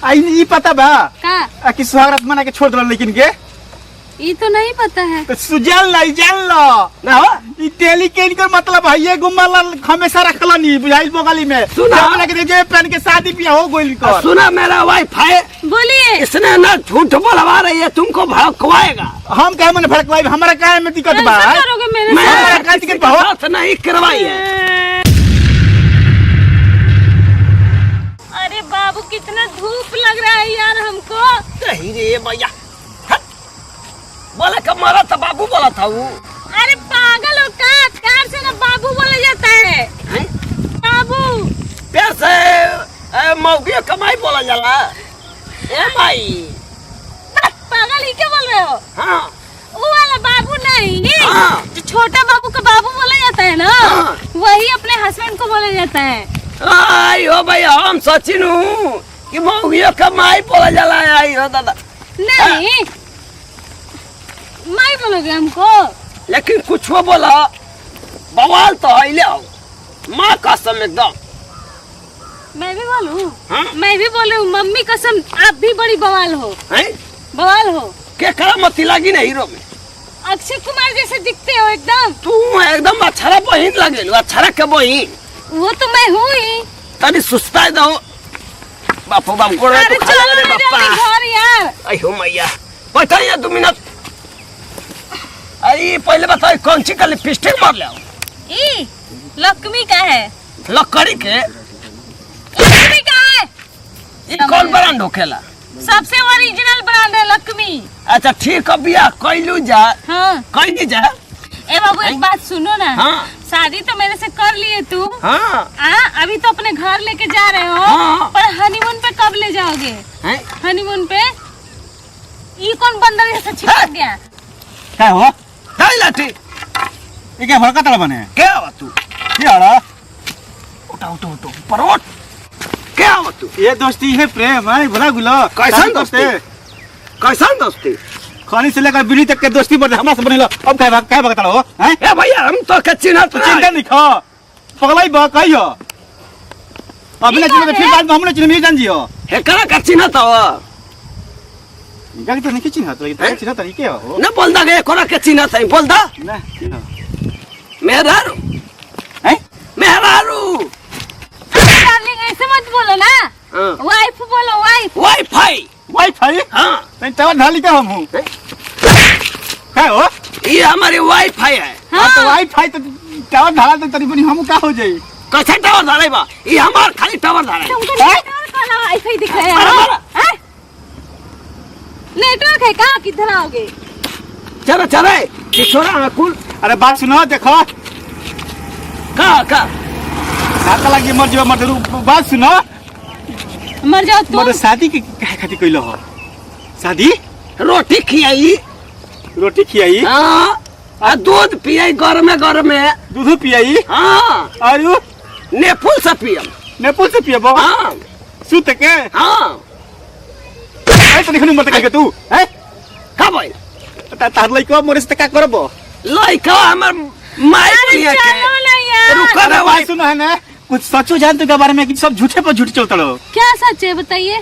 ई पता बा का कि सुहागरात मना के छोड़ दल लेकिन के ये तो नहीं पता है। तो सुजल नहीं जान लो ना हो ई तेली के इनकर मतलब है ये गुम्माला हमेशा रखला नहीं बुझाइल बगली में सुना लगे जे पहन के शादी ब्याह हो गइल कर। सुना मेरा वाईफाई बोलिए। इसने ना झूठ बोलवा रही है, तुमको भड़कवाएगा। हम क्या मन भड़कवाई हमारा काहे में दिक्कत बा? ऐसा करोगे मेरे मैं साथ? का टिकट बा? साथ नहीं करवाई है। अरे बाबू कितना धूप लग रहा है यार हमको। नहीं रे भैया, बोले कब मारा था बाबू बोला था वो। अरे पागल हो का? प्यार से ना बाबू बोला जाता है। बाबू प्यार से मौगी कमाई बोला जाला। ए भाई पागल ही क्या बोल रहे हो? हाँ वो वाला बाबू नहीं, हाँ। जो छोटा बाबू का बाबू बोला जाता है ना, हाँ। वही अपने हस्बैंड को बोला जाता है। आई हो भाई, हम सचिन हूँ कि मौगी कमाई बोला जाला। आई हो दादा नहीं माई बोलोगे हमको? लेकिन कुछ हो बोला बवाल तो है ले आओ माँ कसम एकदम। मैं भी बोलूं? हाँ? मैं भी बोलूं मम्मी कसम, आप भी बड़ी बवाल हो। हैं? बवाल हो। क्या करा मती लगी ना हीरो में? अक्षय कुमार जैसे दिखते हो एकदम। तू एकदम अक्षरा बहिन लगे, अक्षरा के बहिन। वो तो मैं हूँ ही। तनी सुस्ता दो बापू बाप को अरे तो चलो खा रे ना बापा। जल्दी घर यार। अयो मैया बैठा ये 2 मिनट। अरे पहले बताओ कौन सी का लिपस्टिक मार ले? ई लक्ष्मी का है। लकड़ी के? लक्ष्मी का है। ये कौन ब्रांड होखेला? सबसे ओरिजिनल ब्रांड है लक्ष्मी। अच्छा ठीक है बिया कैलू जा। हाँ। कैली जा। ए बाबू एक बात सुनो ना। हाँ। शादी तो मेरे से कर लिए तू। हाँ अभी तो अपने घर लेके जा रहे हो। हाँ। पर हनीमून पे कब ले जाओगे? हैं? हनीमून पे? ये कौन बंदर जैसा छिपक गया? क्या हो काय लाठी? ये क्या भड़का तड़ा बने क्या हुआ तू? ये आड़ा उठा उठा उठा ऊपर उठ। क्या हुआ तू? ये दोस्ती है प्रेम है भला गुलो कैसन दोस्ती? कैसन दोस्ती? खानी से लेकर बीड़ी तक के दोस्ती बढ़ हमरा से बनेला। अब क्या भगता हो हैं? ए भैया हम तो के चिन्हत तो चिंता नहीं खा पगलाई बा कहियो अभी ना चिन्ह फिर बाद में हमने चिन्ह नहीं जान जियो हे करा का चिन्हत हो? गाड़ी तो नहीं चिन्ह तो चिन्ह तरीके हो न बोल दा के कोरा के चिन्हत है बोल दा। ना मेहरारू हैं मेहरारू। डार्लिंग ऐसे मत बोलो ना। हाँ। वाइफ बोलो वाइफ। वाईफाई। वाईफाई हाँ नहीं तब ढाली का हम हूं क्या हो ये हमारी वाईफाई है। हां तो वाईफाई तो टावर ढाला तो तरी बनी हम का हो जाई कैसे टावर धारे बा? ये हमार खाली टावर धारे। तुमको नेटवर्क वाला वाईफाई दिख रहा है? हमारा हैं? नेटवर्क है कहाँ किधर आओगे? चलो चले ये छोरा अकुल अरे बात सुनो देखो का साता लगी मर जो मर बात सुनो मर जाओ तुम। मर शादी के काहे खातिर कइलो हो शादी रोटी खियाई। रोटी खियाई हाँ आ दूध पियाई गरमे गरमे। दूध पियाई हाँ और नेपुल से पियम। नेपुल से पियबो हाँ सुत के हाँ ऐ तो देखनु मत के तू हैं का भाई तार लइको मोरे से का करबो लइका हमर माई पिया के। चलो ना यार। रुका रे भाई भाई। सुनो है ना कुछ सचो जानते के बारे में कि सब झूठे पर झूठ चलता रहो क्या सच है बताइए?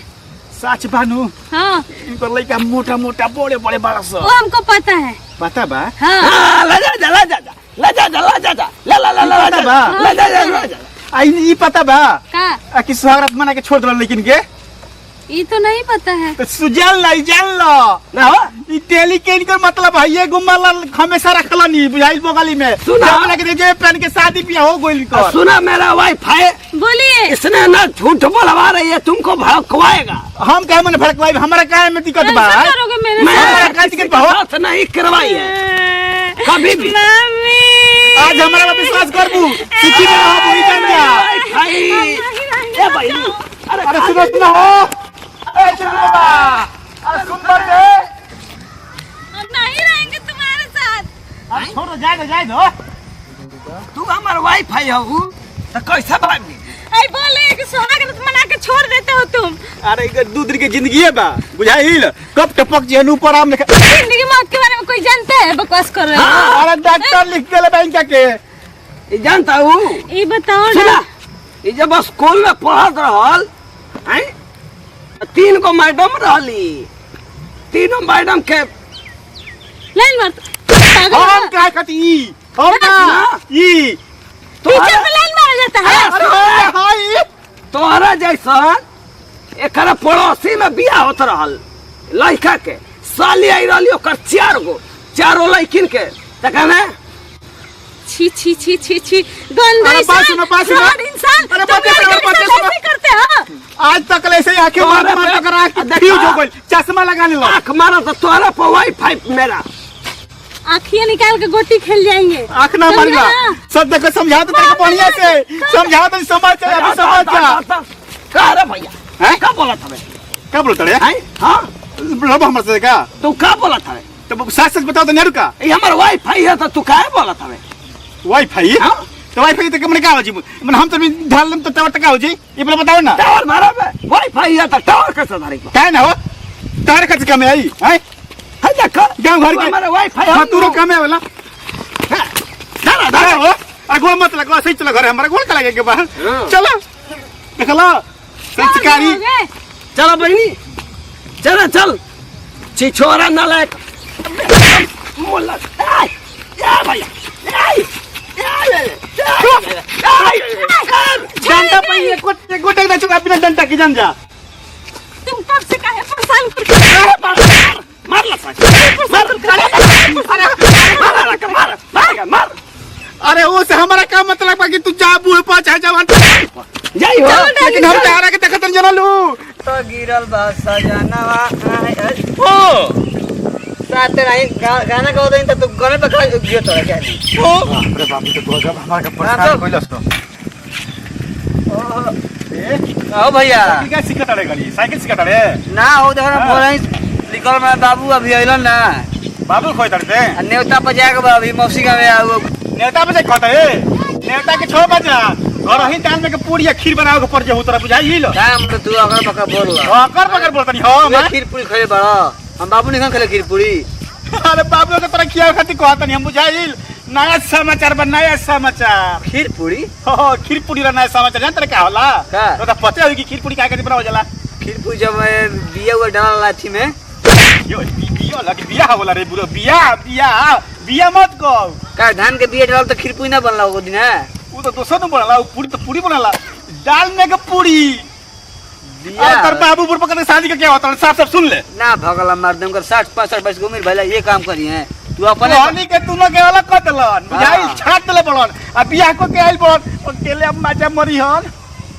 सच बानू हाँ इनको लइका मोटा मोटा बड़े बड़े बड़ा सा वो हमको पता है। पता बा हाँ हाँ ला जा ला जा ला जा ला जा ला ला ला ला पता बा ला जा। आई ई पता बा का? कि सुहागरात मना के छोड़ दल लेकिन के ये तो नहीं पता है। तो सुजल नहीं जान लो ना हो ई तेली के इनकर मतलब है ये गुम्माला हमेशा रखला नहीं बुझाइल बगली में सुना। लगे जे पहन के शादी ब्याह हो गइल कर। सुना मेरा वाईफाई बोलिए। इसने ना झूठ बोलवा रही है, तुमको भड़कवाएगा। हम क्या मन भड़कवाई हमारा काहे में दिक्कत बा? ऐसा करोगे मेरे मैं साथ? का टिकट बा हो? साथ नहीं करवाई है कभी भी। मम्मी आज हमारा पर विश्वास करबू सुखी में रहो वही जान जा। वाईफाई ए भाई अरे सुनो सुनो हो ए चलो बा अरे सुंदर दे हम नहीं रहेंगे तुम्हारे साथ। अरे छोड़ जाए दो तू हमार वाईफाई हो तो कैसे भागी? आई बोले कि सुहागरात मना के छोड़ देते हो तुम। अरे इधर दूध के जिंदगी है बा बुझाइल कब टपक जेन ऊपर आम लिखा जिंदगी मौत के बारे में कोई जानता है? बकवास कर रहे हो। अरे डॉक्टर लिख के ले बैंक के ये जानता हूँ। ये बताओ सुना ना। ई जब स्कूल में पढ़त रहल हैं 3 गो मैडम रहली, तीनों मैडम के लाइन मार हम क्या कहती हम ना ई टीचर पे लाइन मारा जाता है। अरे हाय तोहरा जैसन एकरा पड़ोसी में बियाह होत रहल लड़का के, साली आई रहली ओकर 4 गो, 4 लड़किन के त कहने छी छी छी छी छी गंदा अरे बात सुनो, बात सुनो। इंसान। अरे तुम बात सुनो, लड़के बात के सुनो। साथ ऐसे करते हो। आज तक ऐसे ही आंखें मार मार कर आंख फ्यूज हो गई, चश्मा लगाने लो। आँख मारा तो तोहरा पर वाईफाई मेरा आँखियाँ निकाल के गोटी खेल जाएंगे। आंख ना मर जा, सब देखो समझा तो तेरे को बढ़िया से समझा तो समझ जा, अभी समझ जा। का रे भैया हैं? का बोला था क्या बोलते रे? हैं? हाँ लब हमसे से का? तू का बोला था तो सच सच बताओ तो नहीं रुका। ये हमार वाईफाई है तो तू का बोला था वाईफाई? हाँ? तो वाईफाई तो मैंने क्या हो जी? मैंने हम तो भी ढाल लें तो टावर का हो जी? ये पहले बताओ ना। टावर मारा में वाईफाई है तो टावर कैसे धारी को क्या ना हो? तार खर्च कम है आई, हैं? है देखो गांव घर के हमारा वाईफाई हाँ तू कम है वाला। दादा क्या हो? गोल मत लगा, सही चलो घर हमारा गोल का लगे के बाहर। हाँ। चलो देखला संस्कारी। चलो बहनी चल चल छिछोरा नालायक मोला या भैया डंडा पे एक गोटे ना चुका बिना डंडा की जान जा। तुम कब से काहे परेशान करते मार मार अरे वो से हमारा क्या मतलब है कि तू जा बूढ़ पाँच है जवान जाई हो लेकिन हम तारा के तखतन जना लू तो गिरल बा सजनवा ओ साथ रही गाना गाओ दे तो गाने पे खड़ा गियो तो क्या ओ अरे बाप रे तो गजब हमारा का परेशान कोइलस तो आओ भैया क्या सिखत अड़े गली साइकिल सिखत अड़े ना हो देखो ना बोल रही निकल में बाबू अभी आइलन ना बाबू खोई तड़ते नेवता पर जाके बा अभी मौसी का में आओ नेता पे से खटे नेता के 6 बजे और ही टाइम में के पूरी खीर बनाओ के पड़ जे उतरा बुझाई ही लो काम तो तू अगर बका बोल रहा अकर बकर बोलतनी हो मैं खीर पूरी खाए बड़ा हम बाबू निकल खेले खीर पूरी अरे बाबू के तरह किया खाती कहतनी हम बुझाइल नया समाचार बा नया समाचार खीर पूरी हो खीर पूरी ला नया समाचार जानत रे का होला का? तो पते होई कि खीर पूरी का बनावल जाला खीर पूरी जब बिया हुआ डाला लाठी में यो बिया लगी बिया होला रे बुरो बिया बिया बिया मत को का धान के बिया डाल तो खीर पूरी ना बनला वो दिन है वो तो दोसर न बनला पूरी तो पूरी बनला दाल में के पूरी बिया और तर बाबू बुढ़ पकड़ के शादी का क्या होता है साफ साफ सुन ले ना भगला मार दम कर 60-65 उम्र भैया ये काम करी है तू अपने पानी के तुनो के वाला कतलन बुझाई छाट देले बड़न आ बियाह को के आइल बड़न अकेले अब माजा मरी हन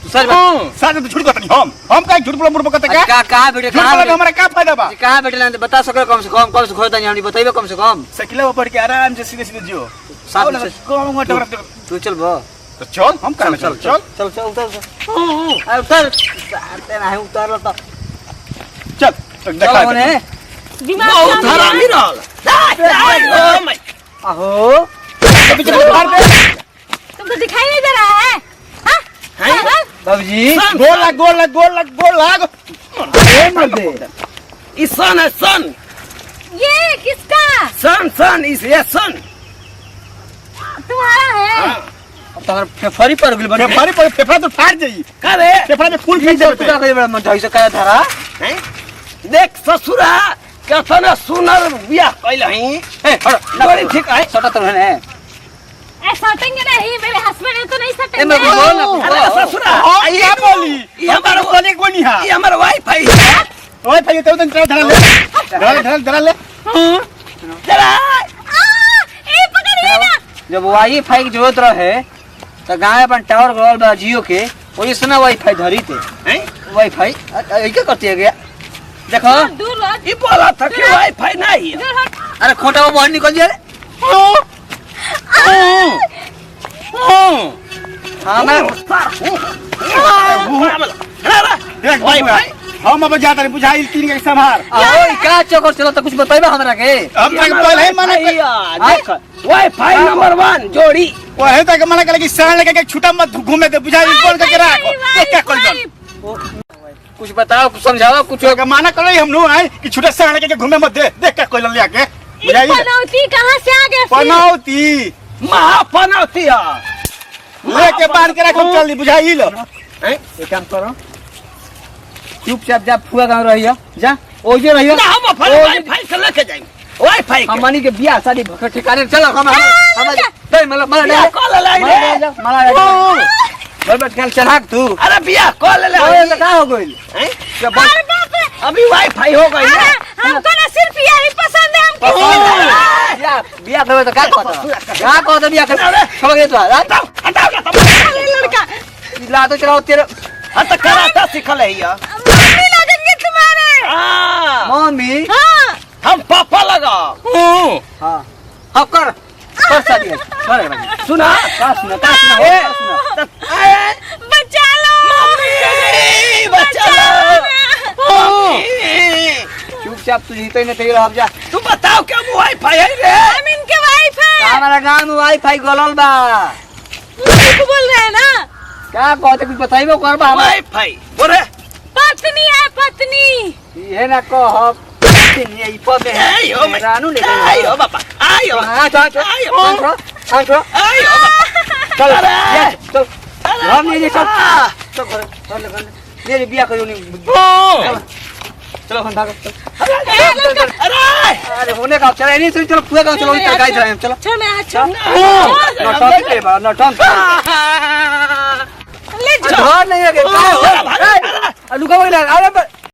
तू सच बात साथ तो झूठ कहतनी हम काहे झूठ बोल मुर्ख कहते का कहां बेटे झूठ बोले हमारा क्या फायदा बा कहां बेटे लान बता सको कम से खोलता नहीं हमनी बताइबे कम से कम सकिला ऊपर के आराम से सीधे सीधे जियो साथ साथ में कम मोटर तू चल बा तो चल हम कहना चल चल चल चल उतर उतर सारते ना है उतर लो तो चल तो चल देखा होने दिमाग बहुत काम हरामी नहीं रहल ओ माय आहो पीछे मार दे तुमको दिखाई नहीं दे रहा है हाँ? हाँ? बाबूजी गोल लाग ए मत दे इस सन है सन ये किसका सन सन इस ये सन तुम्हारा है अब तो फेफड़ी पर गेल बने फेफड़ी पर फेफड़ा तो फाड़ जाई का रे फेफड़ा में फूल फेंक जब दे तू करे बड़ा मन ढाई से का धारा हैं? देख ससुरा कथन सुनर बियाह कैल हई ए बड़ी ठीक है सटा तो है ए सटेंगे नहीं मेरे हस्बैंड है तो नहीं ए मैं सटेंगे बोल ना अरे ससुरा हम क्या बोली ये हमारा बोले कोई नहीं है ये हमारा वाईफाई है ओए भाई तो धरा ले चला ए पकड़िए ना जब वाईफाई की जरूरत रहे तो गांव अपन टावर गल बा जियो के वही समय वाईफाई धरी थे हैं वाईफाई क्या करती है गया देखो दूर रहो ये बोला था कि वाईफाई नहीं है दूर हट अरे खोटा वो बाहर निकल जाए हाँ मैं देख वाईफाई हम अब जाता नहीं बुझाई 3 के संभार ओए का चक्कर चलो तो कुछ बताइबे हमरा के हम तक पहले ही मना देख वाईफाई नंबर 1 जोड़ी वो है तक मना करे कि साल लगे के छुटा मत घूमे दे बुझाई बोल के रखो तो क्या कर दो कुछ बताओ कुछ समझाओ कुछ का माना करे हम नु है कि छुटा साल लगे के घूमे मत दे देख क्या कोई ले के बुझाई पनौती कहाँ से आ गया फिर? पनौती महापनौती लेके बांध के रखो जल्दी बुझाई लो एक काम करो चुपचाप जा फुआ गाँव रहियो जा ओजे रहियो ना हम वाईफाई से लेके जाएंगे वाईफाई के हमनी के बियाह शादी ठिकाने चलो हम दे मतलब बियाह कॉल ले ले बरबर खेल चढ़ाक तू अरे बियाह कॉल ले ओए का हो गइल हैं अरे बाप रे, अभी वाईफाई हो गई अरे हमको ना सिर्फ यही पसंद है हमको बियाह बियाह करबे तो का कहत बियाह कर समझ गए तू हटाओ अरे लड़का ला तो चलाओ तेरे तो कराटा सीखल है या मम्मी लगेंगे तुम्हारे मम्मी हाँ हम पापा लगा हां हाँ कर शादी कर भाई सुना का सुना बचा लो मम्मी बचा लो चुपचाप तू जीते नहीं तेरे रह जा तू बताओ क्या वाईफाई है रे हम इनके वाइफ है हमारा गांव में वाईफाई गलल बा मुझको बोल रहे हैं ना क्या कहते कुछ बताइबो करबा हम वाईफाई बोले पत्नी है पत्नी ये ना कह नहीं ई पे आयो रानू ले आयो बापा आयो हां चल आयो चल चल चल हम नहीं चल चल मेरे बियाह करियो नहीं चलो हम भागो अरे अरे होने का चल नहीं चलो पूरा गांव चलो इधर गाइस रहे हम चलो चल मैं अच्छा नौटंकी के बा नौटंकी ले घर नहीं है लुका अरे